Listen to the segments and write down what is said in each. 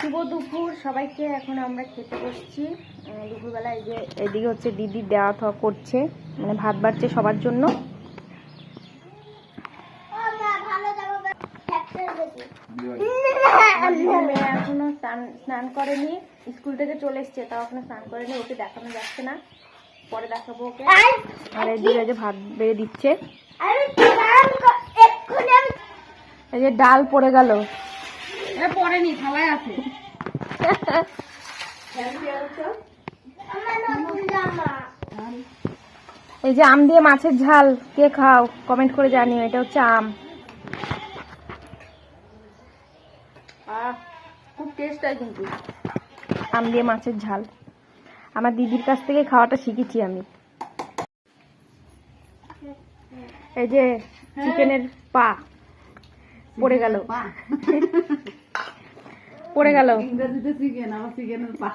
শুভ দুপুর সবাইকে। এখন আমরা খেতে বসছি দুপুরবেলা। এই যে এদিকে হচ্ছে দিদি দেওয়া থাওয়া করছে, মানে ভাত বাড়ছে সবার জন্য। মেয়ে এখনো স্নান করেনি, স্কুল থেকে চলে এসছে, তাও এখনো স্নান করেনি। ওকে দেখানো যাচ্ছে না, পরে দেখাবো ওকে। আর এদিকে যে ভাত বেড়ে দিচ্ছে, এই যে ডাল পড়ে গেল, পড়েনি খাওয়াই আছে। এই যে আম দিয়ে মাছের ঝাল কে খাও কমেন্ট করে জানিও। এটা হচ্ছে আম, খুব টেস্ট হয় কিন্তু আম দিয়ে মাছের ঝাল। আমার দিদির কাছ থেকে খাওয়াটা শিখেছি আমি। এই যে চিকেনের পা পড়ে গেল, পড়ে গেল। ইংরেজিতে চিকেন, আমার চিকেনের পা।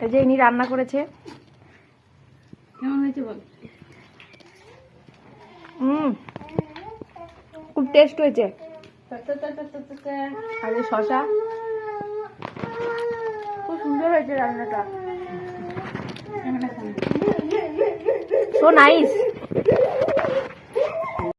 এই যে ইনি রান্না করেছে, কেমন হয়েছে বল? খুব টেস্ট হয়েছে। আর এই শসা, খুব সুন্দর হয়েছে রান্নাটা, সো নাইস।